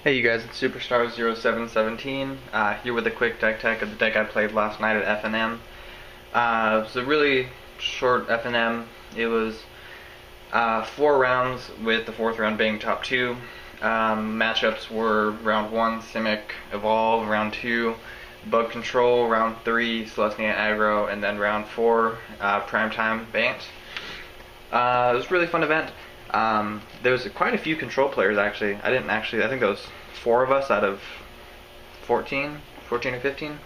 Hey you guys, it's Superstar0717 here with a quick deck tech of the deck I played last night at FNM. It was a really short FNM. It was 4 rounds with the 4th round being top 2. Matchups were round 1, Simic Evolve, round 2, Bug Control, round 3, Selesena Aggro, and then round 4, Primetime Bant. It was a really fun event. There was quite a few control players actually. I think there was 4 of us out of 14 or 15.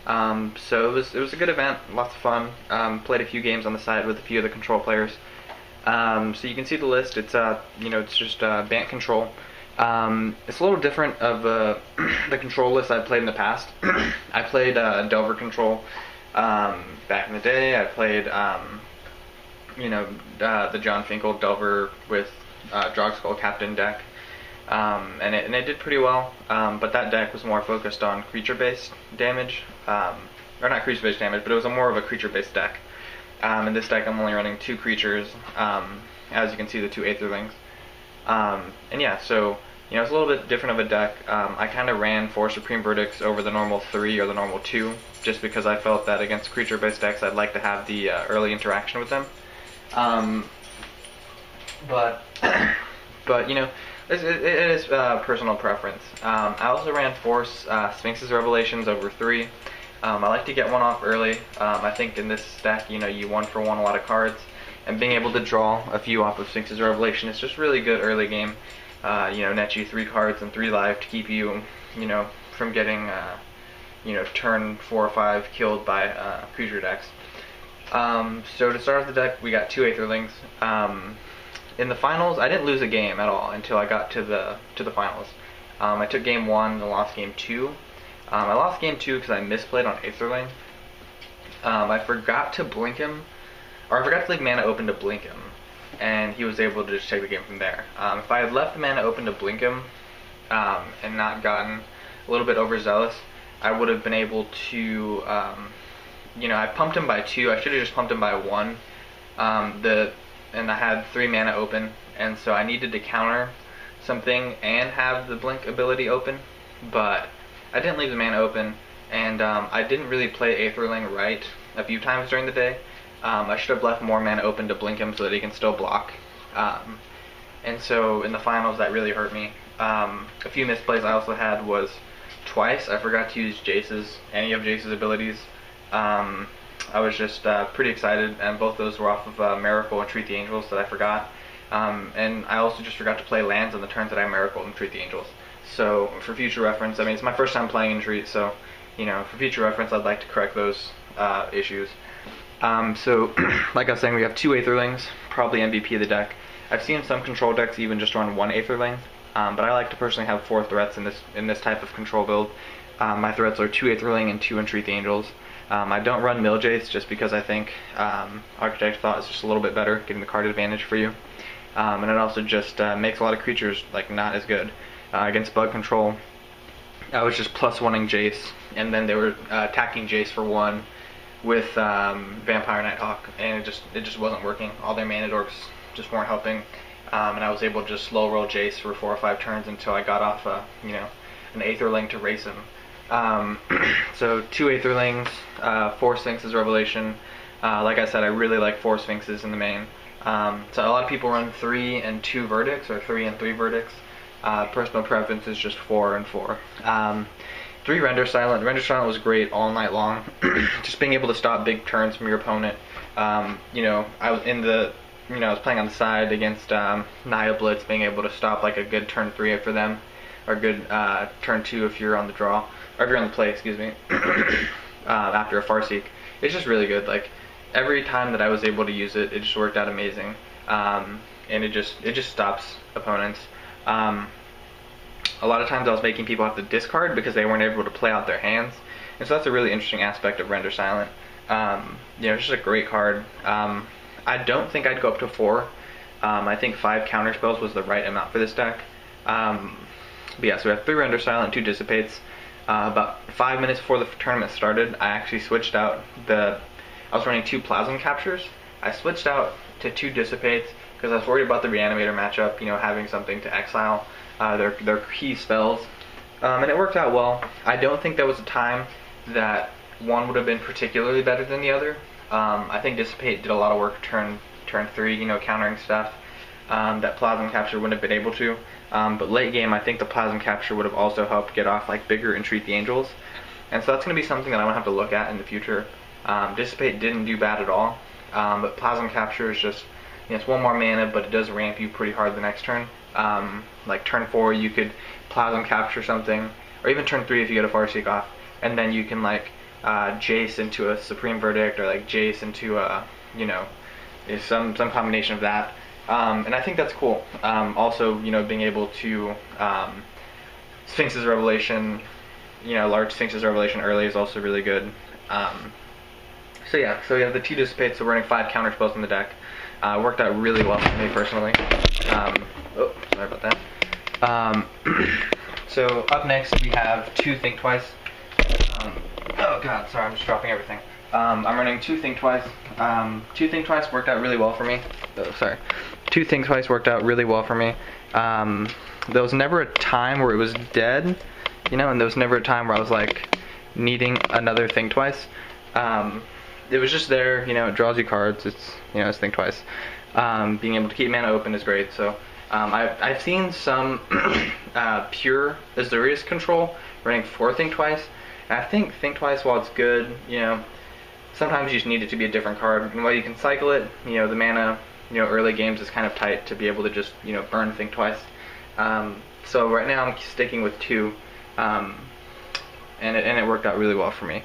So it was a good event, lots of fun. Played a few games on the side with a few of the control players. So you can see the list. It's it's just Bant control. It's a little different of the control list I've played in the past. I played Delver control back in the day. I played the John Finkel Delver with Drogskull Captain deck, and it did pretty well, but that deck was more focused on creature-based damage, or not creature-based damage, but it was more of a creature-based deck. In this deck I'm only running 2 creatures, as you can see the 2 Aetherlings, and yeah, so it's a little bit different of a deck. I kind of ran 4 Supreme Verdicts over the normal 3 or the normal 2, just because I felt that against creature-based decks I'd like to have the early interaction with them. But it is personal preference. I also ran 4 Sphinx's Revelations over 3. I like to get one off early. I think in this deck, you 1-for-1 a lot of cards, and being able to draw a few off of Sphinx's Revelation is just really good early game. Net you 3 cards and 3 life to keep you, from getting, turn 4 or 5 killed by creature decks. So to start off the deck, we got 2 Aetherlings. In the finals, I didn't lose a game at all until I got to the finals. I took game 1 and lost game 2. I lost game 2 because I misplayed on Aetherling. I forgot to blink him, or I forgot to leave mana open to blink him, and he was able to just take the game from there. If I had left mana open to blink him, and not gotten a little bit overzealous, I would have been able to, I pumped him by 2. I should have just pumped him by 1. And I had 3 mana open, and so I needed to counter something and have the blink ability open, but I didn't leave the mana open, and I didn't really play Aetherling right a few times during the day. I should have left more mana open to blink him so that he can still block. And so in the finals that really hurt me. A few misplays I also had was twice I forgot to use any of Jace's abilities. I was just pretty excited, and both those were off of Miracle and Entreat the Angels that I forgot. And I also just forgot to play lands on the turns that I Miracle and Entreat the Angels. So for future reference, it's my first time playing Entreat, so for future reference I'd like to correct those issues. So like I was saying, we have 2 Aetherlings, probably MVP of the deck. I've seen some control decks even just run 1 Aetherling, but I like to personally have 4 threats in this type of control build. My threats are 2 Aetherling and 2 Entreat the Angels. I don't run Mill Jace just because I think Architect Thought is just a little bit better, getting the card advantage for you. And it also just makes a lot of creatures not as good. Against Bug Control, I was just +1ing Jace, and then they were attacking Jace for 1 with Vampire Nighthawk, and it just wasn't working. All their mana dorks just weren't helping, and I was able to just slow roll Jace for 4 or 5 turns until I got off an Aetherling to race him. So 2 Aetherlings, 4 Sphinx's Revelation. Like I said, I really like 4 Sphinxes in the main. So a lot of people run 3 and 2 Verdicts, or 3 and 3 Verdicts. Personal preference is just 4 and 4. 3 Render Silent. Render Silent was great all night long. Just being able to stop big turns from your opponent. I was I was playing on the side against Naya Blitz, being able to stop like a good turn 3 for them, or good turn 2 if you're on the draw, or if you're on the play, excuse me, after a Farseek. It's just really good. Like, every time that I was able to use it, it just worked out amazing. And it just stops opponents. A lot of times I was making people have to discard because they weren't able to play out their hands. And so that's a really interesting aspect of Render Silent. It's just a great card. I don't think I'd go up to 4. I think 5 counterspells was the right amount for this deck. But yeah, so we have 3 Render Silent, 2 Dissipates. About 5 minutes before the tournament started, I actually switched out I was running 2 Plasm Captures. I switched out to 2 Dissipates because I was worried about the Reanimator matchup, having something to exile. their key spells, and it worked out well. I don't think there was a time that one would have been particularly better than the other. I think Dissapate did a lot of work turn 3, you know, countering stuff that Plasm Capture wouldn't have been able to. But late game, I think the Plasm Capture would have also helped get off like bigger Entreat the Angels, and so that's going to be something that I'm going to have to look at in the future. Dissapate didn't do bad at all, but Plasm Capture is just, you know, it's 1 more mana, but it does ramp you pretty hard the next turn. Like turn 4, you could Plasm Capture something, or even turn 3 if you get a Farseek off, and then you can like Jace into a Supreme Verdict, or like Jace into a, you know, some combination of that. And I think that's cool. Also, you know, being able to Sphinx's Revelation, you know, large Sphinx's Revelation early is also really good. So yeah, so we have the 2 Dissipate, so we're running 5 counter spells in the deck. Worked out really well for me personally. Oh, sorry about that. So up next we have 2 Think Twice. Oh god, sorry, I'm just dropping everything. I'm running 2 Think Twice. 2 Think Twice worked out really well for me. Oh, sorry. 2 Think Twice worked out really well for me. There was never a time where it was dead, you know, and there was never a time where I was like needing another Think Twice. It was just there, you know, it draws you cards, it's, you know, it's Think Twice. Being able to keep mana open is great, so I've seen some pure Azorious control running 4 Think Twice. And I think Think Twice, while it's good, you know, sometimes you just need it to be a different card. And while you can cycle it, you know, the mana, you know, early games is kind of tight to be able to just, you know, burn Think Twice. So right now I'm sticking with 2, and it worked out really well for me.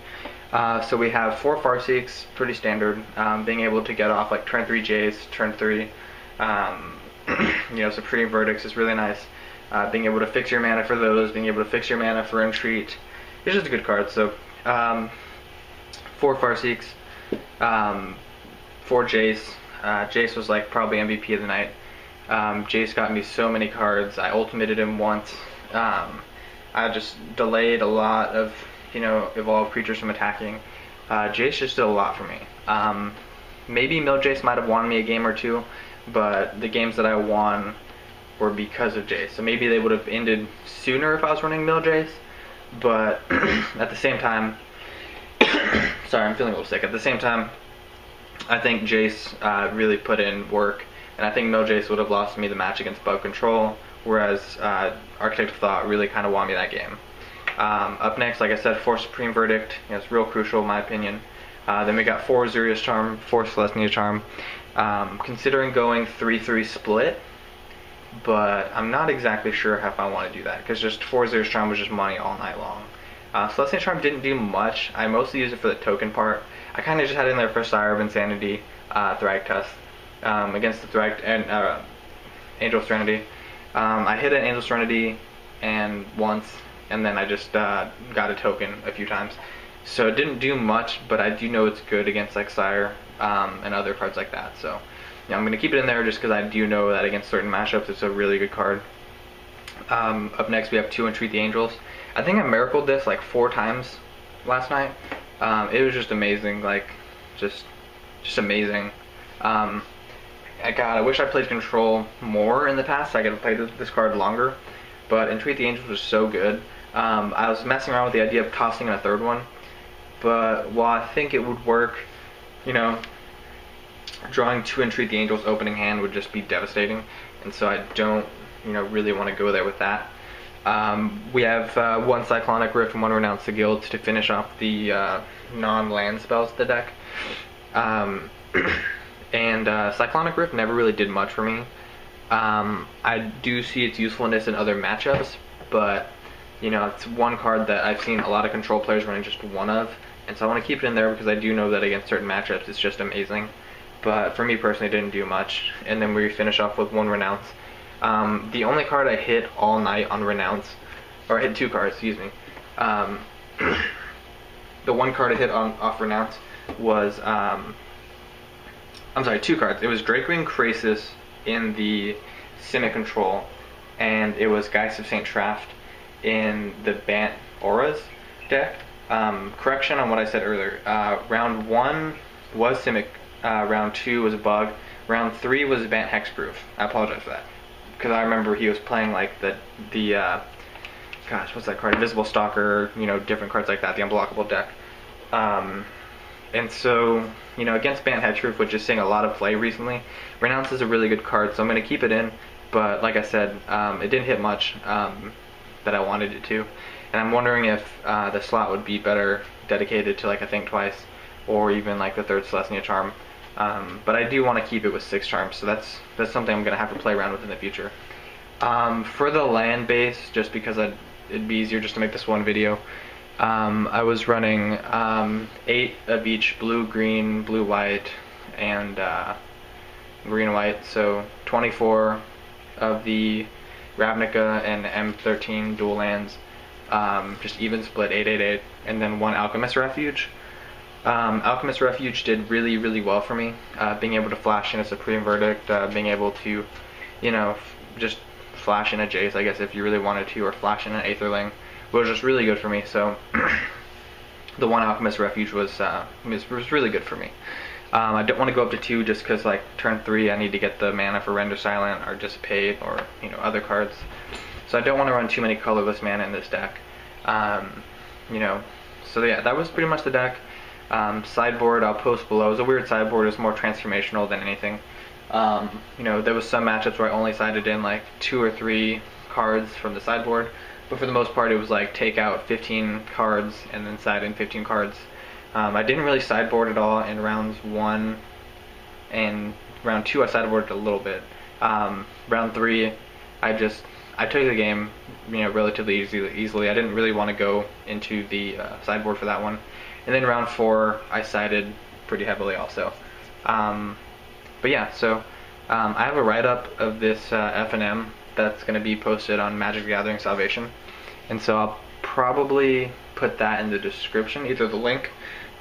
So we have 4 Farseeks, pretty standard. Being able to get off like turn 3 Jace, turn 3, you know, Supreme Verdicts is really nice. Being able to fix your mana for those, being able to fix your mana for Entreat. It's just a good card. So 4 Farseeks, 4 Jace. Jace was like probably MVP of the night. Jace got me so many cards. I ultimated him once. I just delayed a lot of, you know, evolved creatures from attacking. Jace just did a lot for me. Maybe Mill Jace might have won me a game or 2, but the games that I won were because of Jace. So maybe they would have ended sooner if I was running Mill Jace, but at the same time, sorry, I'm feeling a little sick. At the same time, I think Jace really put in work, and I think Mill Jace would have lost me the match against Bug Control, whereas Architect of Thought really kind of won me that game. Up next, like I said, 4 Supreme Verdict. You know, it's real crucial in my opinion. Then we got 4 Azorious Charm, 4 Selesena Charm. Considering going 3-3 split, but I'm not exactly sure if I want to do that, because just 4 Azorious Charm was just money all night long. Selesena Charm didn't do much. I mostly used it for the token part. I kind of just had it in there for Sire of Insanity, Thragtusk, against the and Angel of Serenity. I hit an Angel of Serenity and once, and then I just got a token a few times. So it didn't do much, but I do know it's good against like Sire and other cards like that. So yeah, I'm going to keep it in there just because I do know that against certain matchups it's a really good card. Up next we have 2 Entreat the Angels. I think I miracled this like 4 times last night. It was just amazing, like just amazing. I wish I played Control more in the past. I could have played this card longer, but Entreat the Angels was so good. I was messing around with the idea of tossing in a 3rd one, but while I think it would work, you know, drawing 2 Entreat the Angels opening hand would just be devastating, and so I don't, you know, really want to go there with that. We have 1 Cyclonic Rift and 1 Renounce the Guilds to finish off the non-land spells of the deck. And Cyclonic Rift never really did much for me. I do see its usefulness in other matchups, but you know, it's one card that I've seen a lot of Control players running just 1 of, and so I want to keep it in there because I do know that against certain matchups it's just amazing. But for me personally, it didn't do much. And then we finish off with 1 Renounce. The only card I hit all night on Renounce, or I hit 2 cards, excuse me. The 1 card I hit off Renounce was, I'm sorry, 2 cards. It was Drake-Wing Krasis in the Simic Control, and it was Geist of St. Traft in the Bant Auras deck. Correction on what I said earlier. Round 1 was Simic, round 2 was Bug, round 3 was Bant Hexproof. I apologize for that. because I remember he was playing like the gosh, what's that card? Invisible Stalker, you know, different cards like that, the unblockable deck. And so, you know, against Bant Hedgeroof, which is seeing a lot of play recently, Renounce is a really good card, so I'm going to keep it in. But like I said, it didn't hit much that I wanted it to. And I'm wondering if the slot would be better dedicated to like a Think Twice, or even like the third Selesena Charm. But I do want to keep it with 6 charms, so that's something I'm going to have to play around with in the future. For the land base, just because it'd be easier just to make this one video, I was running 8 of each blue, green, blue, white, and green, white, so 24 of the Ravnica and M13 dual lands, just even split 8-8-8, and then 1 Alchemist Refuge. Alchemist Refuge did really, really well for me, being able to flash in a Supreme Verdict, being able to, you know, just flash in a Jace, I guess, if you really wanted to, or flash in an Aetherling, was just really good for me. So the 1 Alchemist Refuge was really good for me. I don't want to go up to 2 just because, like, turn 3 I need to get the mana for Render Silent or Dissapate or, you know, other cards. So I don't want to run too many colorless mana in this deck. You know, so yeah, that was pretty much the deck. Sideboard I'll post below. It was a weird sideboard. It was more transformational than anything. You know, there was some matchups where I only sided in like 2 or 3 cards from the sideboard, but for the most part it was like take out 15 cards and then side in 15 cards. I didn't really sideboard at all in rounds 1 and round 2. I sideboarded a little bit. Round 3 I took the game, you know, relatively easily. I didn't really want to go into the sideboard for that one. And then round 4 I sided pretty heavily also. But yeah, so I have a write-up of this F&M that's going to be posted on Magic the Gathering Salvation, and so I'll probably put that in the description, either the link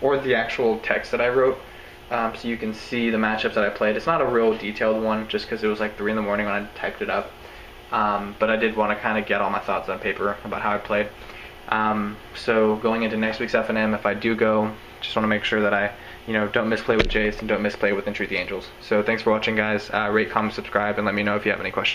or the actual text that I wrote, so you can see the matchups that I played. It's not a real detailed one, just because it was like 3 in the morning when I typed it up, but I did want to kind of get all my thoughts on paper about how I played. So going into next week's F&M, if I do go, just want to make sure that I, you know, don't misplay with Jace and don't misplay with Entreat the Angels. So thanks for watching, guys. Rate, comment, subscribe, and let me know if you have any questions.